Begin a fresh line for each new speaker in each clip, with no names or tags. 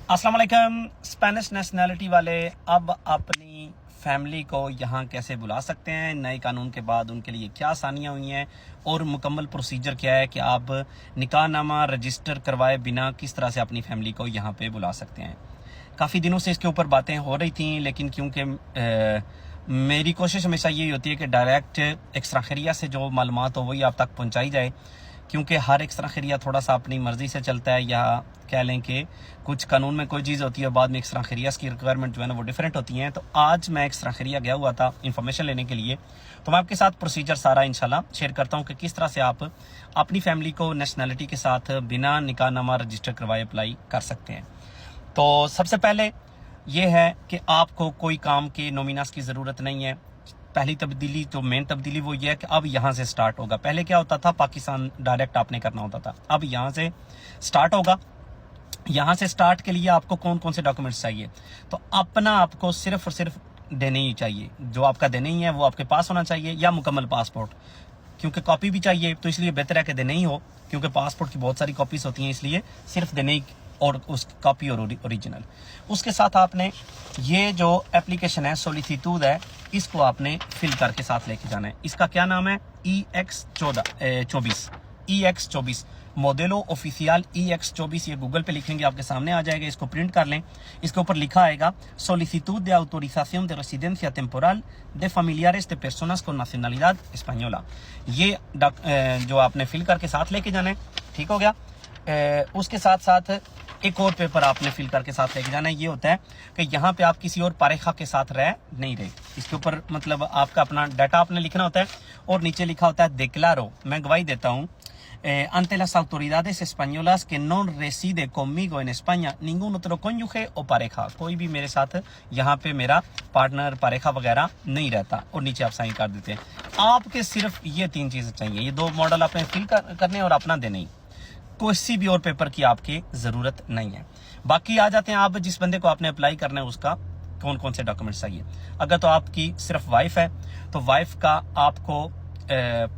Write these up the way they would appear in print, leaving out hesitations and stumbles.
अस्सलाम वालेकुम। Spanish nationality वाले अब अपनी फैमिली को यहाँ कैसे बुला सकते हैं, नए कानून के बाद उनके लिए क्या आसानियाँ हुई हैं और मुकम्मल प्रोसीजर क्या है कि आप निकाहनामा रजिस्टर करवाए बिना किस तरह से अपनी फैमिली को यहाँ पे बुला सकते हैं। काफ़ी दिनों से इसके ऊपर बातें हो रही थी, लेकिन क्योंकि मेरी कोशिश हमेशा यही होती है कि डायरेक्ट एक्स्ट्रा से जो मालूमात हो वही आप तक पहुँचाई जाए, क्योंकि हर एक्स्ट्रा थोड़ा सा अपनी मर्ज़ी से चलता है, या कह लें कि कुछ कानून में कोई चीज़ होती है और बाद में एक्स्ट्रा की रिक्वायरमेंट जो है ना वो डिफरेंट होती हैं। तो आज मैं एक्स्ट्रा गया हुआ था इन्फॉर्मेशन लेने के लिए, तो मैं आपके साथ प्रोसीजर सारा इंशाल्लाह शेयर करता हूँ कि किस तरह से आप अपनी फैमिली को नेशनैलिटी के साथ बिना निकाहनामा रजिस्टर करवाए अप्लाई कर सकते हैं। तो सबसे पहले ये है कि आपको कोई काम के नोमिनास की ज़रूरत नहीं है। पहली तब्दीली तो मेन तब्दीली वो ये है कि अब यहाँ से स्टार्ट होगा। पहले क्या होता था, पाकिस्तान डायरेक्ट आपने करना होता था, अब यहाँ से स्टार्ट होगा। यहाँ से स्टार्ट के लिए आपको कौन कौन से डॉक्यूमेंट्स चाहिए, तो अपना आपको सिर्फ और सिर्फ देने ही चाहिए। जो आपका देने ही है वो आपके पास होना चाहिए, या मुकम्मल पासपोर्ट, क्योंकि कॉपी भी चाहिए तो इसलिए बेहतर है कि देने ही हो, क्योंकि पासपोर्ट की बहुत सारी कॉपीज होती हैं, इसलिए सिर्फ देने ही और उस कॉपी और ओरिजिनल। उसके साथ आपने ये जो एप्लीकेशन है सोलिसिट्यूड है, इसको आपने फिल करके साथ लेके जाना है। इसका क्या नाम है, EX24 मॉडेलो ऑफिशियल EX24। ये गूगल पे लिखेंगे आपके सामने आ जाएगा, इसको प्रिंट कर लें। इसके ऊपर लिखा आएगा सोलिसिtud de autorización de residencia temporal de familiares de personas con nacionalidad española। ये जो आपने फिल करके साथ लेके जाना है, ठीक हो गया। उसके साथ साथ एक और पेपर आपने फिल करके साथ लेके जाना है। ये होता है कि यहाँ पे आप किसी और पारेखा के साथ रह नहीं रहे, इसके ऊपर मतलब आपका अपना डाटा आपने लिखना होता है, और नीचे लिखा होता है declaro, मैं गवाही देता हूँ, ante las autoridades españolas que no reside conmigo en España ningún otro cónyuge o pareja। कोई भी मेरे साथ यहाँ पे मेरा पार्टनर पारेखा वगैरह नहीं रहता, और नीचे आप साइन कर देते हैं। आपके सिर्फ ये 3 चीजें चाहिए, ये 2 मॉडल आपने फिल करने और अपना देने ही, किसी भी और पेपर की आपकी जरूरत नहीं है। बाकी आ जाते हैं, आप जिस बंदे को आपने अप्लाई करना है उसका कौन कौन से डॉक्यूमेंट्स चाहिए। अगर तो आपकी सिर्फ वाइफ है तो वाइफ का आपको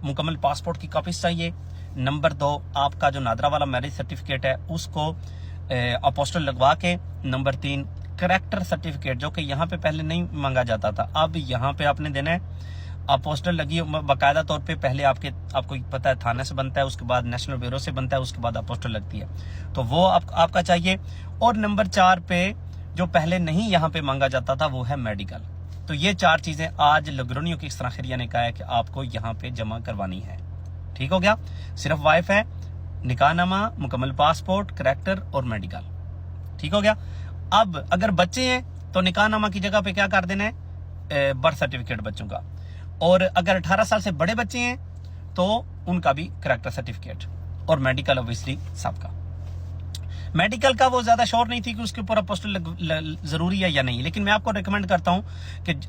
मुकम्मल पासपोर्ट की कॉपीज चाहिए। नंबर 2, आपका जो नादरा वाला मैरिज सर्टिफिकेट है उसको अपोस्टल लगवा के। नंबर 3, करैक्टर सर्टिफिकेट, जो कि यहाँ पे पहले नहीं मांगा जाता था, अब यहाँ पे आपने देना है। अपोस्टल लगी बाकायदा तौर पे, पहले आपको पता है थाने से बनता है, उसके बाद नेशनल ब्यूरो से बनता है, उसके बाद अपोस्टल लगती है, तो वो आपका चाहिए। और नंबर 4 पे जो पहले नहीं यहाँ पे मांगा जाता था वो है मेडिकल। तो ये 4 चीजें आज लग्रोनियों की इस्त्राखिरिया ने कहा है कि आपको यहाँ पे जमा करवानी है। ठीक हो गया। सिर्फ वाइफ है, निकाहनामा, मुकम्मल पासपोर्ट, करैक्टर और मेडिकल, ठीक हो गया। अब अगर बच्चे हैं तो निकाहनामा की जगह पे क्या कर देना है, बर्थ सर्टिफिकेट बच्चों का, और अगर 18 साल से बड़े बच्चे हैं तो उनका भी करैक्टर सर्टिफिकेट, और मेडिकल ऑब्वियसली सबका। मेडिकल का वो ज्यादा श्योर नहीं थी कि उसके ऊपर अपोस्टल जरूरी है या नहीं, लेकिन मैं आपको रिकमेंड करता हूं कि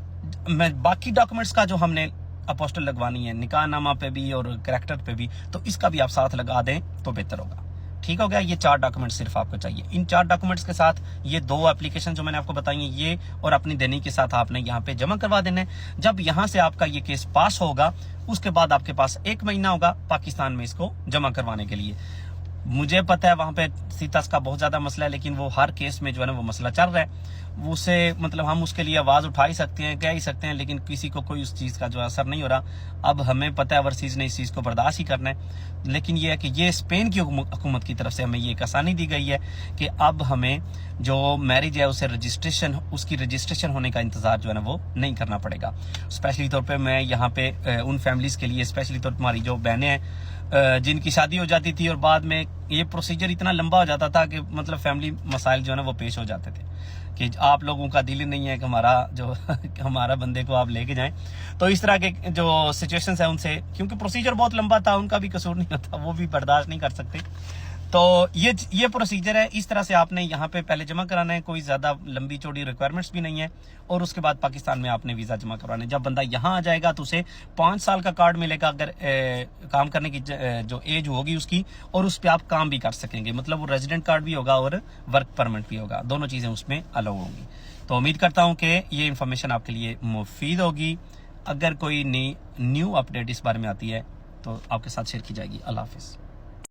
मैं बाकी डॉक्यूमेंट्स का जो हमने अपोस्टल लगवानी है निकाहनामा पे भी और करैक्टर पे भी, तो इसका भी आप साथ लगा दें तो बेहतर होगा। ठीक हो गया। ये 4 डॉक्यूमेंट सिर्फ आपको चाहिए। इन 4 डॉक्यूमेंट्स के साथ ये 2 एप्लीकेशन जो मैंने आपको बताई हैं, ये और अपनी देने के साथ आपने यहाँ पे जमा करवा देना है। जब यहाँ से आपका ये केस पास होगा, उसके बाद आपके पास 1 महीना होगा पाकिस्तान में इसको जमा करवाने के लिए। मुझे पता है वहां पे सीतास का बहुत ज्यादा मसला है, लेकिन वो हर केस में जो है ना वो मसला चल रहा है, उसे मतलब हम उसके लिए आवाज उठा ही सकते हैं, कह ही सकते हैं, लेकिन किसी को कोई उस चीज का जो असर नहीं हो रहा। अब हमें पता है ओवरसीज ने इस चीज को बर्दाश्त ही करना है, लेकिन ये है कि ये स्पेन की हुकूमत की तरफ से हमें ये एक आसानी दी गई है कि अब हमें जो मैरिज है उसे उसकी रजिस्ट्रेशन होने का इंतजार जो है ना वो नहीं करना पड़ेगा। स्पेशली तौर पर मैं यहाँ पे उन फैमिलीज के लिए, स्पेशली तौर पर हमारी जो बहनें हैं जिनकी शादी हो जाती थी और बाद में ये प्रोसीजर इतना लंबा हो जाता था कि मतलब फैमिली मसाइल जो है ना वो पेश हो जाते थे कि आप लोगों का दिल नहीं है कि हमारा बंदे को आप लेके जाएं। तो इस तरह के जो सिचुएशंस है उनसे, क्योंकि प्रोसीजर बहुत लंबा था, उनका भी कसूर नहीं होता, वो भी बर्दाश्त नहीं कर सकते। तो ये प्रोसीजर है। इस तरह से आपने यहाँ पे पहले जमा कराना है, कोई ज्यादा लंबी चौड़ी रिक्वायरमेंट्स भी नहीं है, और उसके बाद पाकिस्तान में आपने वीजा जमा करवाना है। जब बंदा यहाँ आ जाएगा तो उसे 5 साल का कार्ड मिलेगा, अगर काम करने की जो एज होगी उसकी, और उस पर आप काम भी कर सकेंगे, मतलब वो रेजिडेंट कार्ड भी होगा और वर्क परमिट भी होगा, दोनों चीजें उसमें अलाउ होंगी। तो उम्मीद करता हूँ कि ये इन्फॉर्मेशन आपके लिए मुफीद होगी। अगर कोई न्यू अपडेट इस बारे में आती है तो आपके साथ शेयर की जाएगी। अल्लाह हाफिज।